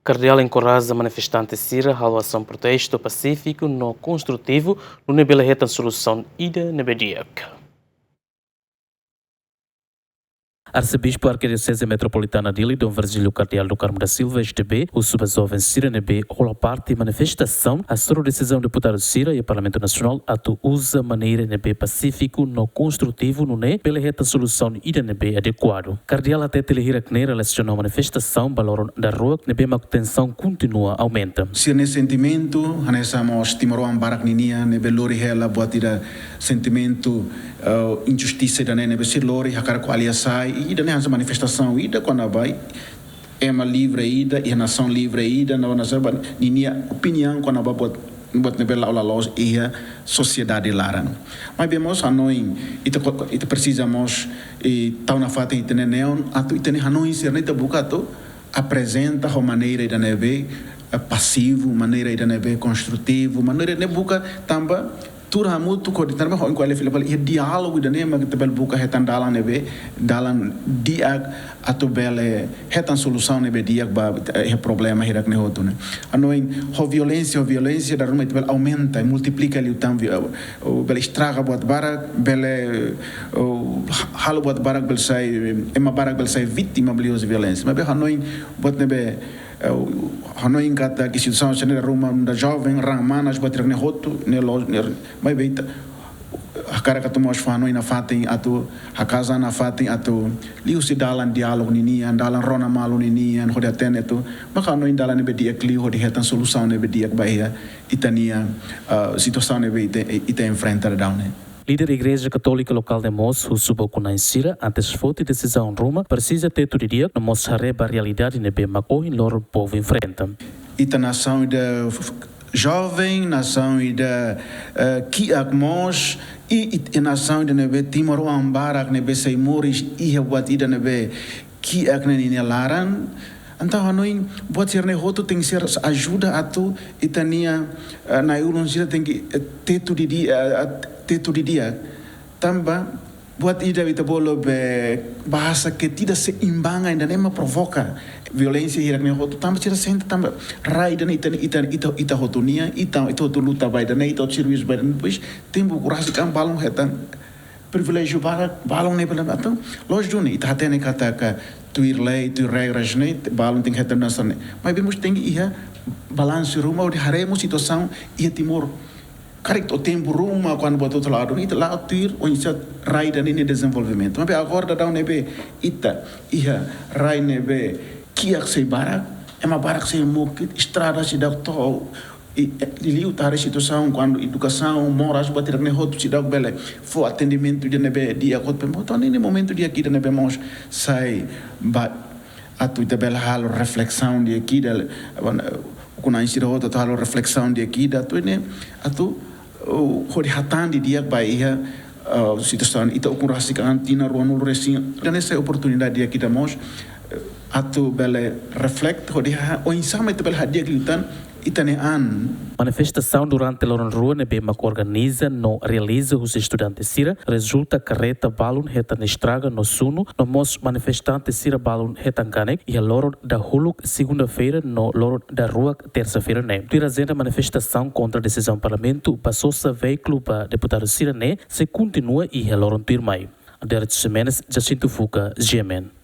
Kardeal Enkoraja Manifestante Sira, Asaun Protestu Pasifiku no Konstrutivu, nune'e hetan solusaun nebe'e diak. Arcebispo Arquidiocese Metropolitana de Dom Virgílio Kardeal do Carmo da Silva, STB, o subjovem Sira nebe'e, rola parte manifestação, a sua decisão deputado Sira e o Parlamento Nacional atu usa maneira nebe'e pacífico no construtivo nune'e, bele hetan solusaun nebe'e adequado. Kardeal até telehira que relacionou a manifestação, valor da rua, nebe'e uma tensão continua aumenta. Se nesse sentimento, nessa mos timoruan barak ninia, nebe'e lori hela buat ida sentimento injustiça da nebe'e se lori hakar qualia sai ida nessa manifestação ida quando vai é uma livre ida e a nação livre ida na nação ninia opinião quando vai buat nebe'e la los e a sociedade lara. Mas vemos hanoi ita precisamos e tau na fata ita neon atu ita hanoi ser ita bukato apresenta a maneira da nebe'e passivo, maneira da nebe'e construtivo, maneira de buka tamba tura muito coordinar mas em qual é diálogo da nema que tabel buka hetan dalan nebe'e dalan diak atau bele hetan solusaun nebe'e diak ba problema hirak ne hotu né anoin violência da ruma tabel aumenta e multiplica ali o tam bele estraga buat barak bele halo buat barak bel sai ema barak bel sai vítima de violência mas be anoin buat nebe'e hanoi kata que situação da ruma da jovem ramanas bater ne hotu ne lo mas beita a cara que tomamos hanoi na fatin atu a casa na fatin atu liu se dalan diálogo ninia dalan rona malu ninia hodi atene tu maka hanoi dalan nebe'e diak liu hodi hetan solusaun nebe'e diak bahia itania situação nebe'e ita enfrentar down. Líder da Igreja Católica Local de Mos, o Subocunai Sira, antes foto decisão Roma, precisa ter tudo dia, não mostrar a realidade nebe'e maco em lor povo enfrenta. Ita nação da jovem, nação da kiak mos e nação da nebe'e timor ambarak nebe'e sei moris e buat ida nebe'e kiak nenia laran. Então hanoi buat ser ne hotu tem ser ajuda atu itania na urun sira tem que ter tudo dia tamba buat ida ita bolo be bahasa que tidak seimbang ainda nem provoca violência hirak ne hotu tamba sira sente tamba rai dan ita hotunia ita hotu luta vai dan ita serviço vai dan depois tempo kurasi kan balong hetan privilégio balong ne pela então lógico ne ita hatene kata ka tuir lei tuir regras ne balong tem hetan nasane mas vemos tem ia balanço rumo de haremos situação ia timor correto o tempo ruma quando botou outro lado ita lá tuir o insat rai dan ini desenvolvimento mas agora da nebe'e ita ia rai nebe'e kiak sei barak ema barak sei mukit estrada se dá to liu tare situação quando educação moras bater ne hotu se dá bele fo atendimento de nebe'e dia kot pemo to nesse momento dia aqui de nebe'e mos sai ba atu ita bela halo reflexão de aqui da kuna insira hotu halo reflexão de aqui da tu ne atu hodi hetan di diak ba ia situação ita okurasi kan tina ruanul resin dan essa oportunidade dia kita mos atu bele reflect hodi o insama ita bele hadia klitan itane an manifestação durante a rua nebe'e que organiza no realiza os estudantes Sira resulta carreta balun hetan estraga no suno no mos manifestante Sira balun hetan ganek e a loro da huluk segunda-feira no loro da rua terça-feira né. Tirazendo a manifestação contra a decisão do parlamento passou-se veículo para deputado Sira né se continua e a loro tirmai. Derek Semenes, Jacinto Fuca, GMN.